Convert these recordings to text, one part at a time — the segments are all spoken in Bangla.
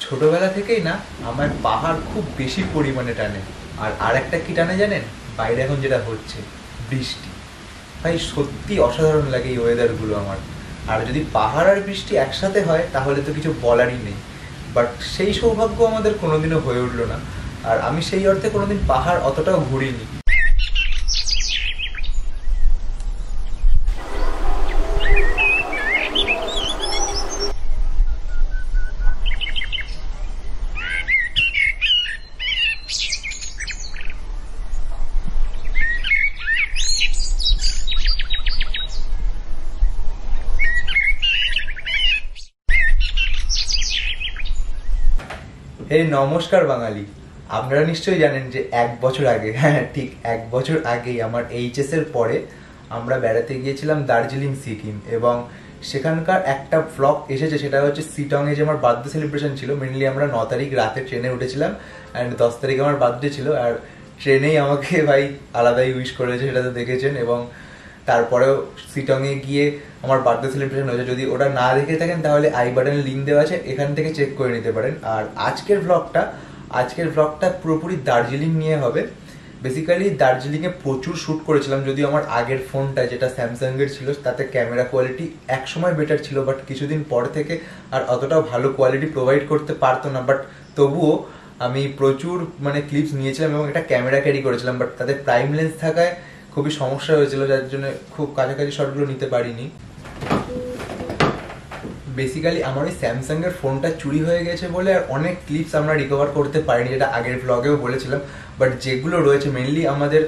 ছোটবেলা থেকেই না আমার পাহাড় খুব বেশি পরিমাণে টানে। আর আরেকটা কি টানে জানেন? বাইরে এখন যেটা হচ্ছে বৃষ্টি। ভাই সত্যি অসাধারণ লাগে এই ওয়েদারগুলো আমার। আর যদি পাহাড় আর বৃষ্টি একসাথে হয় তাহলে তো কিছু বলারই নেই। বাট সেই সৌভাগ্য আমাদের কোনোদিনও হয়ে উঠলো না। আর আমি সেই অর্থে কোনোদিন পাহাড় অতটাও ঘুরিনি। নমস্কার বাঙালি। আপনারা নিশ্চয়ই জানেন যে 1 বছর আগে, হ্যাঁ ঠিক 1 বছর আগেই আমার এইচএস এর পরে আমরা বেড়াতে গিয়েছিলাম দার্জিলিং সিকিম, এবং সেখানকার একটা ব্লগ এসেছে, সেটা হচ্ছে শিটংয়ে যে আমার বার্থডে সেলিব্রেশন ছিল। মেনলি আমরা 9 তারিখ রাতে ট্রেনে উঠেছিলাম অ্যান্ড 10 তারিখ আমার বার্থডে ছিল। আর ট্রেনেই আমাকে ভাই আলাদাই উইশ করেছে, সেটা তো দেখেছেন। এবং তারপরেও শিটংয়ে গিয়ে আমার বার্থডে সেলিব্রেশন হয়েছে। যদি ওটা না দেখে থাকেন তাহলে আই বাটনে লিঙ্ক দেওয়া আছে, এখান থেকে চেক করে নিতে পারেন। আর আজকের ব্লগটা পুরোপুরি দার্জিলিং নিয়ে হবে। বেসিক্যালি দার্জিলিংয়ে প্রচুর শ্যুট করেছিলাম, যদিও আমার আগের ফোনটা যেটা স্যামসাংয়ের ছিল তাতে ক্যামেরা কোয়ালিটি একসময় বেটার ছিল, বাট কিছুদিন পর থেকে আর অতটাও ভালো কোয়ালিটি প্রোভাইড করতে পারতো না। বাট তবুও আমি প্রচুর ক্লিপস নিয়েছিলাম এবং একটা ক্যামেরা ক্যারি করেছিলাম, বাট তাতে প্রাইম লেন্স থাকায় খুবই সমস্যা হয়েছিল, যার জন্য খুব কাছাকাছি শটগুলো নিতে পারিনি। বেসিক্যালি আমার ওই স্যামসাং এর ফোনটা চুরি হয়ে গেছে বলে আর অনেক ক্লিপস আমরা রিকভার করতে পারিনি, যেটা আগের ব্লগেও বলেছিলাম। বাট যেগুলো রয়েছে মেনলি আমাদের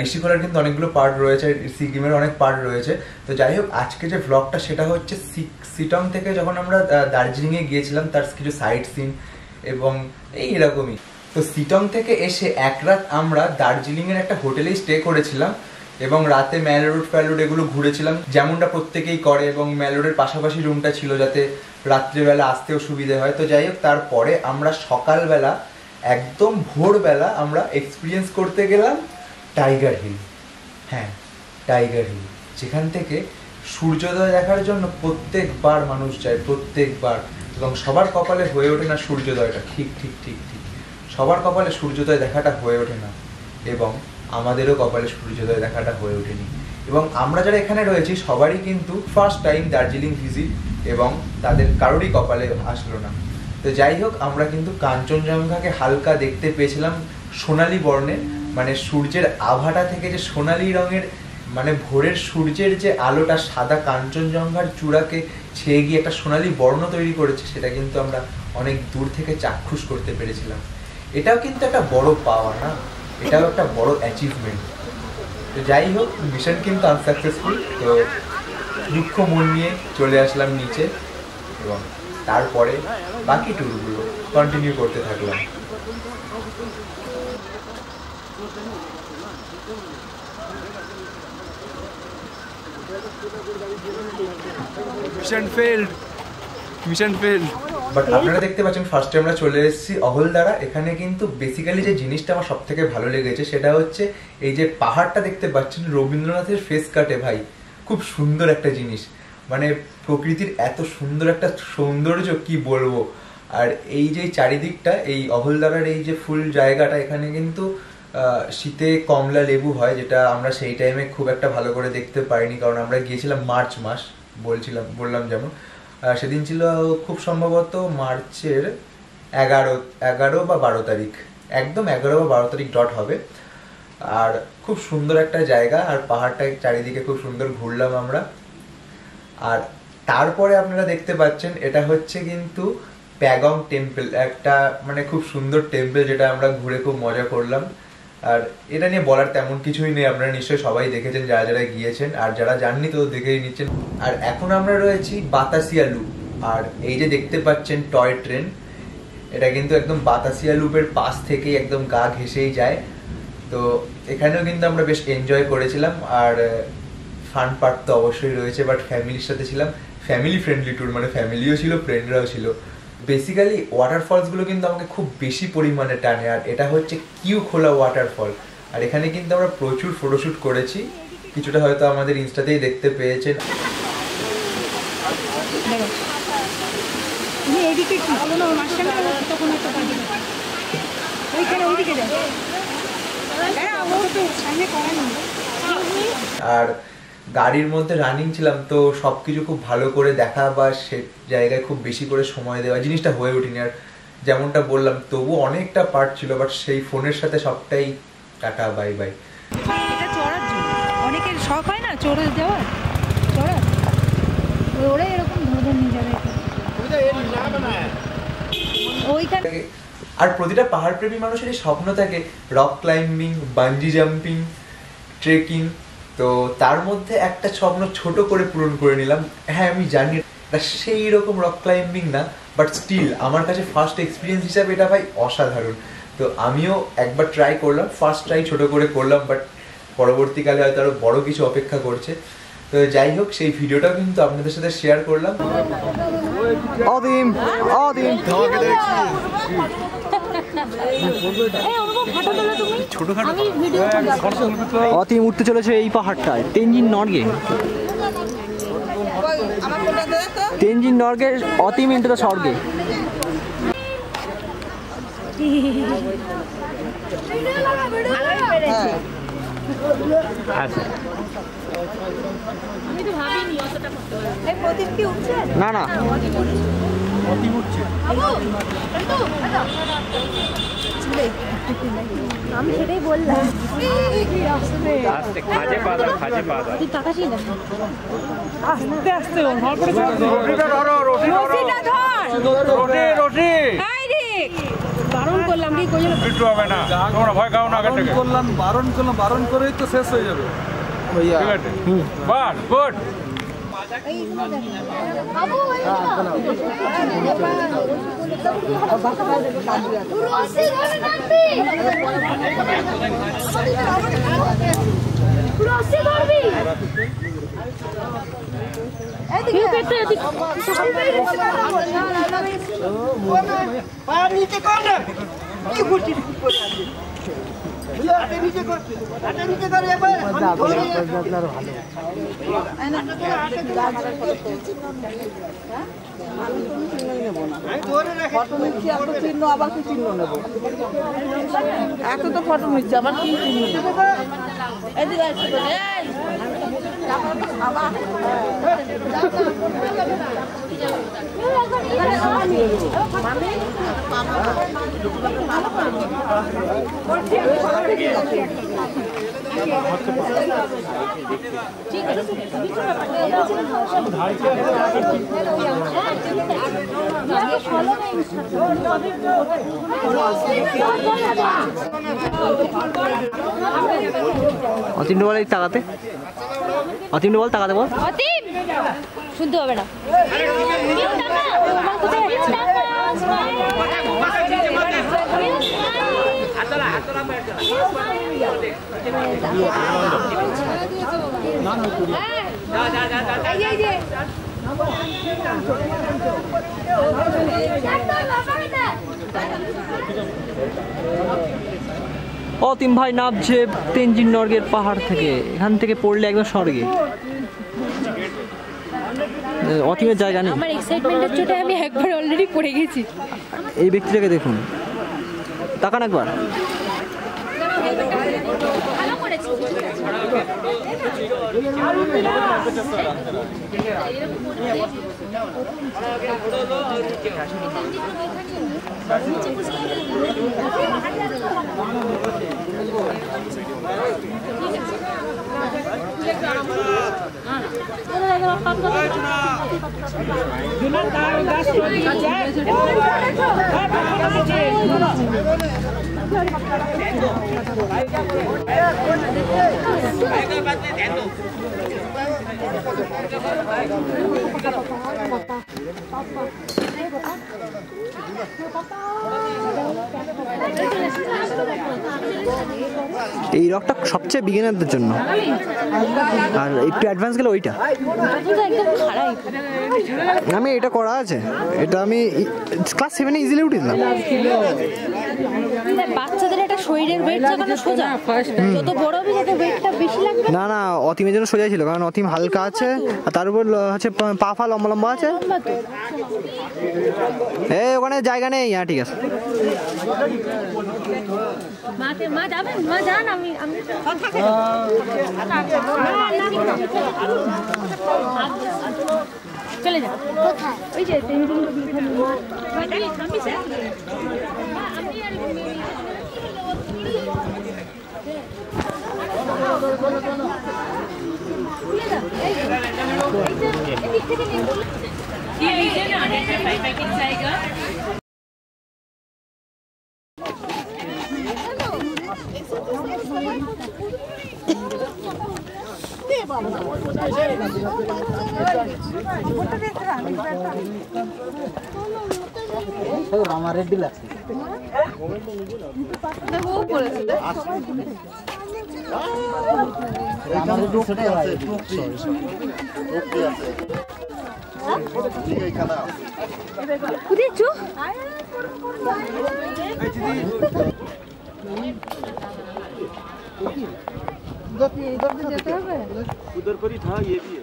ঋষিখোলার কিন্তু অনেকগুলো পার্ট রয়েছে, সিকিমের অনেক পার্ট রয়েছে। তো যাই হোক, আজকে যে ব্লগটা সেটা হচ্ছে শিটং থেকে যখন আমরা দার্জিলিংয়ে গিয়েছিলাম তার কিছু সাইট সিন এবং এরকমই। তো শিটং থেকে এসে এক রাত আমরা দার্জিলিংয়ের একটা হোটেলেই স্টে করেছিলাম এবং রাতে ম্যাল রোড এগুলো ঘুরেছিলাম, যেমনটা প্রত্যেকেই করে। এবং ম্যাল রোডের পাশাপাশি রুমটা ছিল যাতে রাত্রিবেলা আসতেও সুবিধে হয়। তো যাই হোক, তারপরে আমরা সকালবেলা একদম ভোরবেলা আমরা এক্সপিরিয়েন্স করতে গেলাম টাইগার হিল। হ্যাঁ, টাইগার হিল, যেখান থেকে সূর্যোদয় দেখার জন্য প্রত্যেকবার মানুষ যায়, প্রত্যেকবার। এবং সবার কপালে হয়ে ওঠে না সূর্যোদয়টা। ঠিক ঠিক ঠিক ঠিক সবার কপালে সূর্যোদয় দেখাটা হয়ে ওঠে না, এবং আমাদেরও কপালে সূর্যোদয় দেখাটা হয়ে ওঠেনি। এবং আমরা যারা এখানে রয়েছি সবারই কিন্তু ফার্স্ট টাইম দার্জিলিং ভিজিট, এবং তাদের কারোরই কপালে আসলো না। তো যাই হোক, আমরা কিন্তু কাঞ্চনজঙ্ঘাকে হালকা দেখতে পেয়েছিলাম সোনালি বর্ণের, সূর্যের আভাটা থেকে যে সোনালি রঙের, ভোরের সূর্যের যে আলোটা সাদা কাঞ্চনজঙ্ঘার চূড়াকে ছেয়ে গিয়ে একটা সোনালি বর্ণ তৈরি করেছে, সেটা কিন্তু আমরা অনেক দূর থেকে চাক্ষুষ করতে পেরেছিলাম। এটাও কিন্তু একটা বড় পাওয়া না, এটাও একটা বড় অ্যাচিভমেন্ট। তো যাই হোক, মিশন কিন্তু আনসাকসেসফুল। তো দুঃখ মন নিয়ে চলে আসলাম নিচে, এবং তারপরে বাকি ট্যুরগুলো কন্টিনিউ করতে থাকলাম। Mission failed. বাট আপনারা দেখতে পাচ্ছেন ফার্স্টে আমরা চলে এসেছি অহলদারা। এখানে কিন্তু বেসিক্যালি যে জিনিসটা আমার সব থেকে ভালো লেগেছে সেটা হচ্ছে এই যে পাহাড়টা দেখতে পাচ্ছেন রবীন্দ্রনাথের ফেস কাটে। ভাই খুব সুন্দর একটা জিনিস, প্রকৃতির এত সুন্দর একটা সৌন্দর্য কি বলবো। আর এই যে চারিদিকটা, এই অহলদারার এই যে ফুল জায়গাটা, এখানে কিন্তু শীতে কমলা লেবু হয়, যেটা আমরা সেই টাইমে খুব একটা ভালো করে দেখতে পাইনি, কারণ আমরা গিয়েছিলাম মার্চ মাস, বললাম যেমন। সেদিন ছিল খুব সম্ভবত মার্চের 11 বা 12 তারিখ, একদম 11 বা 12 তারিখ ডট হবে। আর খুব সুন্দর একটা জায়গা, আর পাহাড়টা চারিদিকে খুব সুন্দর ঘুরলাম আমরা। আর তারপরে আপনারা দেখতে পাচ্ছেন এটা হচ্ছে কিন্তু প্যাগং টেম্পল, একটা খুব সুন্দর টেম্পল, যেটা আমরা ঘুরে খুব মজা করলাম। আর এটা নিয়ে বলার তেমন কিছুই নেই, আপনারা নিশ্চয়ই সবাই দেখেছেন যারা যারা গিয়েছেন, আর যারা জাননি তো দেখেই নিচ্ছেন। আর এখন আমরা রয়েছি বাতাসিয়া লুপ। আর এই যে দেখতে পাচ্ছেন টয় ট্রেন, এটা কিন্তু একদম বাতাসিয়া লুপের পাশ থেকেই একদম গা ঘেঁষেই যায়। তো এখানেও কিন্তু আমরা বেশ এনজয় করেছিলাম। আর ফান পার্ট তো অবশ্যই রয়েছে, বাট ফ্যামিলির সাথে ছিলাম, ফ্যামিলি ফ্রেন্ডলি ট্যুর, ফ্যামিলিও ছিল, ফ্রেন্ডরাও ছিল। বেসিক্যালি ওয়াটারফলসগুলো কিন্তু আমাকে খুব বেশি পরিমাণে টানে। আর এটা হচ্ছে কিউখোলা ওয়াটারফল। আর এখানে কিন্তু আমরা প্রচুর ফটোশ্যুট করেছি, কিছুটা হয়তো আমাদের ইনস্টাতেই দেখতে পেয়েছেন। এদিকে কি বলো না মাঝখানে তখন একটা পার্টি ওইখানে ওইদিকে যাবে হ্যাঁ ও তো সামনে করে না। আর গাড়ির মধ্যে রানিং ছিলাম তো সবকিছু খুব ভালো করে দেখা বা সে জায়গায় খুব বেশি করে সময় দেওয়া জিনিসটা হয়ে ওঠেনি। আর যেমনটা বললাম তবু অনেকটা পার্ট ছিল, বাট সেই ফোনের সাথে সবটাই টাটা বাই বাই। এটা চড়ার জন্য অনেকের শখ হয় না চড়ে যাওয়ার, চড়ার ওরা এরকম ধরে নিয়ে যাবে ওইখানে। আর প্রতিটা পাহাড় প্রেমী মানুষেরই স্বপ্ন থাকে rock climbing, bungee jumping, trekking. তো তার মধ্যে একটা স্বপ্ন ছোট করে পূরণ করে নিলাম। হ্যাঁ আমি জানি এটা সেই রকম রক ক্লাইম্বিং না, বাট স্টিল আমার কাছে ফার্স্ট এক্সপিরিয়েন্স হিসাবে এটা ভাই অসাধারণ। তো আমিও একবার ট্রাই করলাম, ফার্স্ট ট্রাই ছোট করে করলাম, বাট পরবর্তীকালে হয়তো আরো বড় কিছু অপেক্ষা করছে। তো যাই হোক সেই ভিডিওটাও কিন্তু আপনাদের সাথে শেয়ার করলাম। অদিম অদিম অতিম উঠতে চলেছে এই পাহাড়টায়, তেনজিং নরগে। তেনজিং নরগে, অতিম ইন্টু দ্য স্বর্গে। না না আমি সেটাই বললাম আস্তে আস্তে বারণ করলাম বারণ করেই তো শেষ হয়ে যাবে। বাস গুড ফটো নিচ্ছি এত চিহ্ন আবার কি চিহ্ন নেবো, এত তো ফটো নিচ্ছি আবার কি চিহ্ন নেবো। এদিকে অতিম বল তাকাতে, অতিম বল তাকাতে বল। অতিম শুনতে হবে না অতিম ভাই নামছে তেনজিং নরগের পাহাড় থেকে। এখান থেকে পড়লে একদম স্বর্গে। অতিমের জায়গা নেই। আমার এক্সাইটমেন্টের চোটে আমি একবার অলরেডি পড়ে গেছি। এই ব্যক্তিটাকে দেখুন, তাকান একবার। ভালো করেছি। এই রকটা সবচেয়ে বিগিনারদের জন্য, আর একটু অ্যাডভান্স গেলে ওইটা। আমি এটা করা আছে, এটা আমি ক্লাস 7-এ ইজিলি উঠে দিলাম। বাচ্চাদের একটা শরীরের ওয়েট লাগানো সোজা, যত বড় হবে তত ওয়েটটা বেশি লাগবে। না না, অতিমের জন্য সোজা ছিল, কারণ অতিম হালকা আছে আর তার উপর হচ্ছে পা ফা লম্বা লম্বা আছে। এই ওখানে জায়গা নেই। হ্যাঁ ঠিক আছে। মা যাবেন? মা যান, আমি চলে যাও। কোথায়? ওই যে আমার রেডি লাগছে। उधर पर ही था, ये भी है।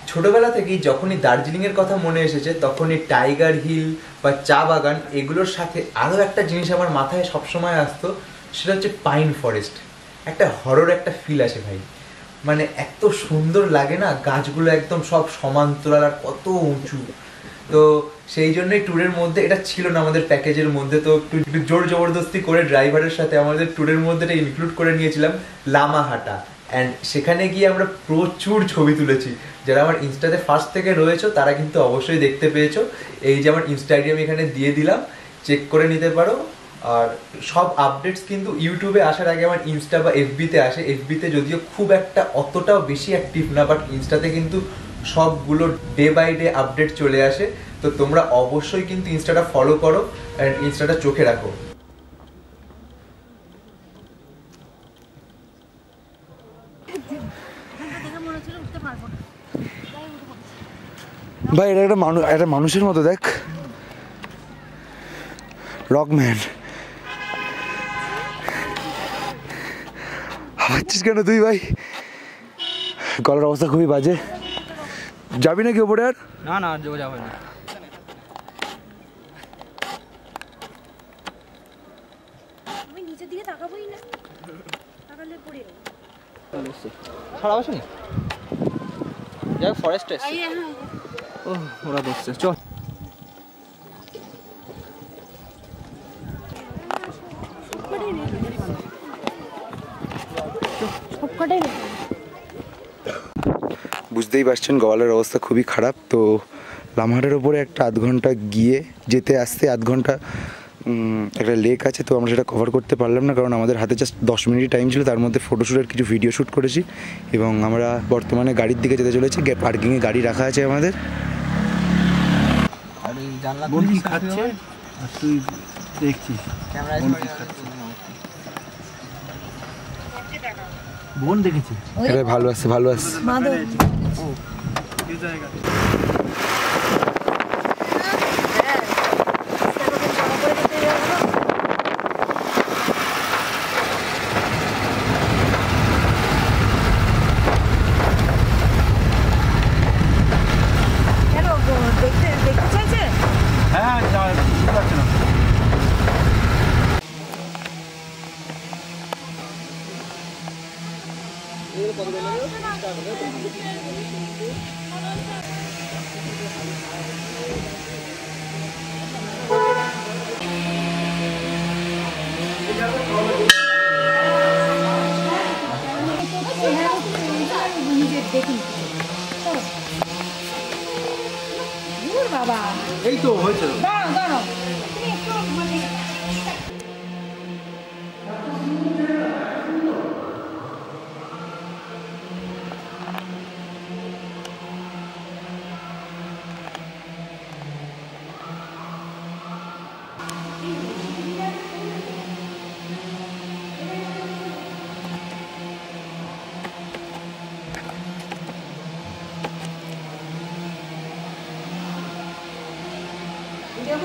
ছোটবেলা থেকেই যখনই দার্জিলিং এর কথা মনে এসেছে তখনই টাইগার হিল বা চা বাগান এগুলোর সাথে আরো একটা জিনিস আমার মাথায় সবসময় আসতো, সেটা হচ্ছে পাইন ফরেস্ট। একটা হরর একটা ফিল আসে ভাই, মানে এত সুন্দর লাগে না, গাছগুলো একদম সব সমান্তরাল আর কত উঁচু। তো সেই জন্যই ট্যুরের মধ্যে এটা ছিল না আমাদের প্যাকেজের মধ্যে, তো একটু জোর জবরদস্তি করে ড্রাইভারের সাথে আমাদের ট্যুরের মধ্যে এটা ইনক্লুড করে নিয়েছিলাম লামাহাটা। অ্যান্ড সেখানে গিয়ে আমরা প্রচুর ছবি তুলেছি। যারা আমার ইনস্টাতে ফার্স্ট থেকে রয়েছে তারা কিন্তু অবশ্যই দেখতে পেয়েছো। এই যে আমার ইনস্টাগ্রাম এখানে দিয়ে দিলাম, চেক করে নিতে পারো। আর সব আপডেটস কিন্তু ইউটিউবে আসার আগে আমার ইনস্টা বা এফবিতে আসে। এফবিতে যদিও খুব একটা অতটাও বেশি অ্যাক্টিভ না, বাট ইনস্টাতে কিন্তু সবগুলো ডে বাই ডে আপডেট চলে আসে। তো তোমরা অবশ্যই কিন্তু ইনস্টাটা ফলো করো অ্যান্ড ইনস্টাটা চোখে রাখো। ভাই এটা একটা মানুষের মতো, দেখ রকম্যান। হাঁপাচ্ছিস কেন তুই ভাই? গলার অবস্থা খুবই বাজে। যাবি নাকি ওপরে? আর না না, যাবে না। আমি নিচের দিকে তাকাবোই না, তাকালে পড়ে যাবো। খারাপ আসেনি, যাই ফরেস্ট এসছে। ও ওরা বসছে, চল। বুঝতেই পারছেন গলার অবস্থা খুবই খারাপ। তো লামহাটের ওপরে একটা আধ ঘন্টা গিয়ে যেতে আসতে আধ ঘন্টা একটা লেক আছে, তো আমরা সেটা কভার করতে পারলাম না, কারণ আমাদের হাতে জাস্ট 10 মিনিট টাইম ছিল। তার মধ্যে ফটোশ্যুটের কিছু ভিডিও শ্যুট করেছি এবং আমরা বর্তমানে গাড়ির দিকে যেতে চলেছি। পার্কিংয়ে গাড়ি রাখা আছে আমাদের। বোন কি খাচ্ছে আর তুই দেখছিস? বোন দেখেছি। আরে ভালো আছে, ভালো আছে। হ্যাঁ, বুঝতে পারছি না। বাবা এই তো হয়েছে। দাঁড়াও দাঁড়াও, তুমি একটু মানে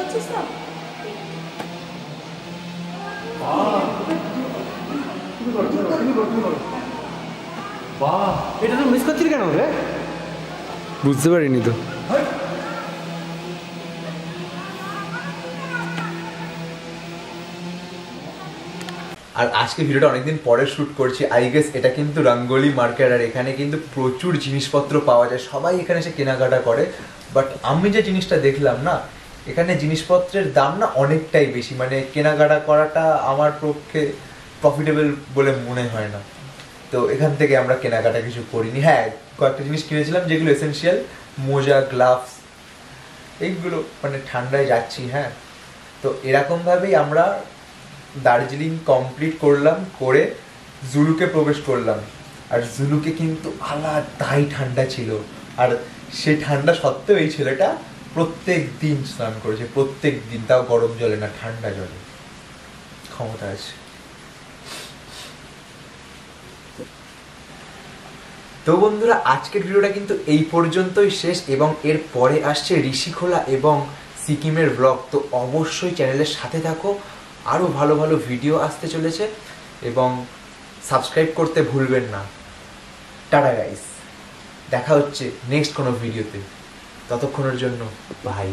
করছিস তো? এটা তো মিস করছিস কেন রে? বুঝতে পারিনি তো। আর আজকে ভিডিওটা অনেকদিন পরে শ্যুট করছি, আই গেস এটা কিন্তু রঙ্গোলি মার্কেট, আর এখানে কিন্তু প্রচুর জিনিসপত্র পাওয়া যায়, সবাই এখানে এসে কেনাকাটা করে। বাট আমি যে জিনিসটা দেখলাম না, এখানে জিনিসপত্রের দাম না অনেকটাই বেশি, মানে কেনাকাটা করাটা আমার পক্ষে প্রফিটেবল বলে মনে হয় না। তো এখান থেকে আমরা কেনাকাটা কিছু করিনি। হ্যাঁ, কয়েকটা জিনিস কিনেছিলাম যেগুলো এসেনশিয়াল, মোজা, গ্লাভস, এইগুলো, মানে ঠান্ডায় যাচ্ছি। হ্যাঁ, তো এরকমভাবেই আমরা দার্জিলিং কমপ্লিট করলাম, করে জুলুকে প্রবেশ করলাম। আর জুলুকে কিন্তু আলাদাই ঠান্ডা ছিল, আর সেই ঠান্ডা সত্ত্বেও এই ছেলেটা প্রত্যেক দিন স্নান করেছে, প্রত্যেক দিন, তাও গরম জলে না, ঠান্ডা জলে। ক্ষমতা আছে। তো বন্ধুরা, আজকের ভিডিওটা কিন্তু এই পর্যন্তই শেষ, এবং এর পরে আসছে ঋষিখোলা এবং সিকিমের ব্লগ। তো অবশ্যই চ্যানেলের সাথে থাকো, আরও ভালো ভালো ভিডিও আসতে চলেছে, এবং সাবস্ক্রাইব করতে ভুলবেন না। টাটা গাইস, দেখা হচ্ছে নেক্সট কোনো ভিডিওতে, ততক্ষণের জন্য বাই।